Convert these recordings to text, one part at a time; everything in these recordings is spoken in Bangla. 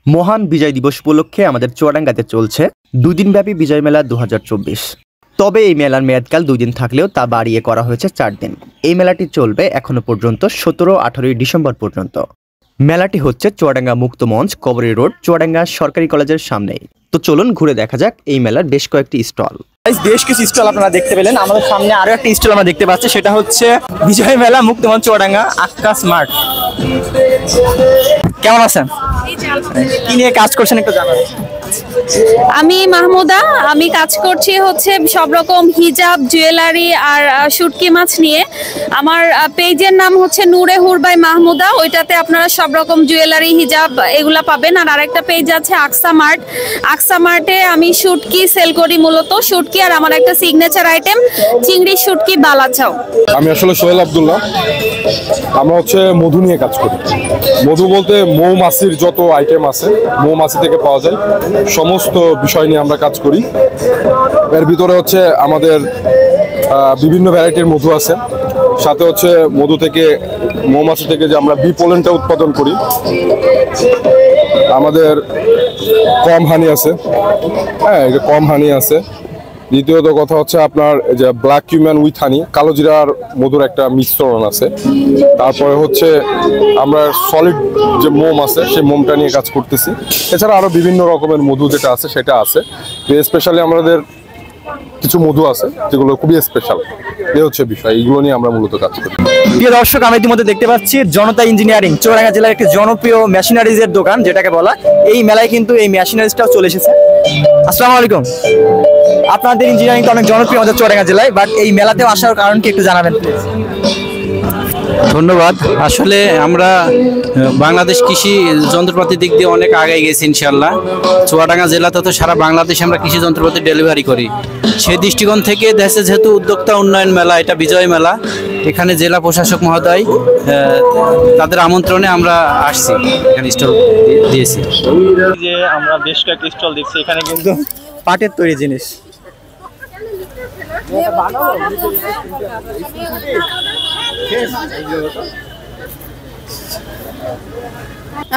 মহান বিজয় দিবস উপলক্ষে আমাদের চুয়াডাঙ্গাতে চলছে 2 দিনব্যাপী বিজয় মেলা 2024। তবে এই মেলার মেয়াদকাল 2 দিন থাকলেও তা বাড়িয়ে করা হয়েছে 4 দিন। এই মেলাটি চলবে এখনো পর্যন্ত 17-18 ডিসেম্বর পর্যন্ত। মেলাটি হচ্ছে চুয়াডাঙ্গা মুক্ত মঞ্চ, কবরী রোড, চুয়াডাঙ্গা সরকারি কলেজের সামনেই। তো চলুন ঘুরে দেখা যাক এই মেলার বেশ কয়েকটি স্টল। বেশ কিছু স্টল আপনারা দেখতে পেলেন। আমাদের সামনে আরো একটা স্টল আমরা দেখতে পাচ্ছি, সেটা হচ্ছে বিজয় মেলা মুক্ত মঞ্চ চুয়াডাঙ্গা আক্কা স্মার্ট। কেমন আছেন? কি নিয়ে কাজ করছেন একটু জানাবেন। আমি মাহমুদা, আমি কাজ করছি হচ্ছে সব রকম হিজাব, জুয়েলারি আর শুটকি মাছ নিয়ে। আমার পেজের নাম হচ্ছে নূরে হুর বাই মাহমুদা, ওইটাতে আপনারা সব রকম জুয়েলারি, হিজাব এগুলা পাবেন। আর আরেকটা পেজ আছে আকসা মার্ট। আকসা মার্টে আমি শুটকি সেল করি, মূলত শুটকি, আর আমার একটা সিগনেচার আইটেম চিংড়ি শুটকি বালাচাও। আমি আসলে সোহেল আব্দুল্লাহ। আমরা হচ্ছে মধু নিয়ে কাজ করি। মধু বলতে মৌমাছির যত আইটেম আছে, মৌমাছি থেকে পাওয়া যায় সমস্ত বিষয় নিয়ে আমরা কাজ করি। এর ভিতরে হচ্ছে আমাদের বিভিন্ন ভ্যারাইটির মধু আছে, সাথে হচ্ছে মধু থেকে, মৌমাছি থেকে যে আমরা বি পোলেনটা উৎপাদন করি। আমাদের কম হানি আছে, হ্যাঁ কম হানি আছে। দ্বিতীয়ত কথা হচ্ছে আপনার যে ব্ল্যাক কিউম্যান উইথ হানি, কালো জিরার মধুর একটা মিশ্রণ আছে। তারপরে হচ্ছে আমরা সলিড যে মোম আছে সেই মোমটা নিয়ে কাজ করতেছি। এছাড়া আরো বিভিন্ন রকমের মধু যেটা আছে সেটা আছে। স্পেশালি আমাদের কিছু মধু আছে যেগুলো খুবই স্পেশাল, এই হচ্ছে বিষয়। এইগুলো নিয়ে আমরা মূলত কাজ করি। প্রিয় দর্শক, আমি ইতিমধ্যে দেখতে পাচ্ছি জনতা ইঞ্জিনিয়ারিং চুয়াডাঙ্গা জেলার একটি জনপ্রিয় মেশিনারিজের দোকান যেটাকে বলা। এই মেলায় কিন্তু এই মেশিনারিজটাও চলে এসেছে। আসসালামু আলাইকুম। আপনাদের ইঞ্জিনিয়ারিং তো অনেক জনপ্রিয় আমাদের চুয়াডাঙ্গা জেলায়, বাট এই মেলাতেও আসার কারণ কি একটু জানাবেন প্লিজ। ধন্যবাদ। আসলে আমরা বাংলাদেশ কৃষি যন্ত্রপাতির দিক দিয়ে অনেক আগে গেছি ইনশাল্লাহ। চুয়াডাঙ্গা জেলাতে তো সারা বাংলাদেশে আমরা কৃষি যন্ত্রপাতি ডেলিভারি করি। সেই দৃষ্টিকোণ থেকে দেশে যেহেতু উদ্যোক্তা উন্নয়ন মেলা, এটা বিজয় মেলা, এখানে জেলা প্রশাসক মহোদয় তাদের আমন্ত্রণে আমরা আসছি, এখানে স্টল দিয়েছি। যে আমরা বেশ কয়েকটি স্টল দেখছি, এখানে কিন্তু পাটের তৈরি জিনিস।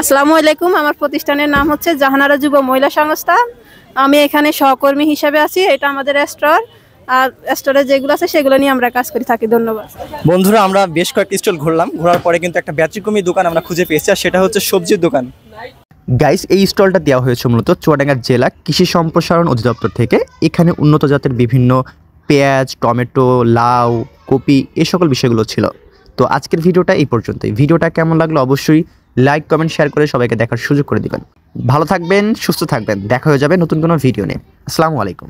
আসসালামু আলাইকুম। আমার প্রতিষ্ঠানের নাম হচ্ছে জাহানারা যুব মহিলা সংস্থা। আমি এখানে সহকর্মী হিসেবে আছি। এটা আমাদের স্টোর, আর স্টোরে যেগুলো আছে সেগুলো নিয়ে আমরা কাজ করে থাকি। ধন্যবাদ। বন্ধুরা, আমরা বেশ কয়েকটি স্টল ঘুরলাম, ঘোরার পরে কিন্তু একটা ব্যতিক্রমী দোকান আমরা খুঁজে পেয়েছি, আর সেটা হচ্ছে সবজির দোকান। গাইস, এই স্টলটা দেওয়া হয়েছে মূলত চুয়াডাঙ্গা জেলা কৃষি সম্প্রসারণ অধিদপ্তর থেকে। এখানে উন্নত জাতের বিভিন্ন পেঁয়াজ, টমেটো, লাউ, কপি এই সকল বিষয়গুলো ছিল। তো আজকের ভিডিওটা এই পর্যন্তই। ভিডিওটা কেমন লাগলো অবশ্যই লাইক, কমেন্ট, শেয়ার করে সবাইকে দেখার সুযোগ করে দিবেন। ভালো থাকবেন, সুস্থ থাকবেন। দেখা হয়ে যাবে নতুন কোনো ভিডিও নিয়ে। আসসালামু আলাইকুম।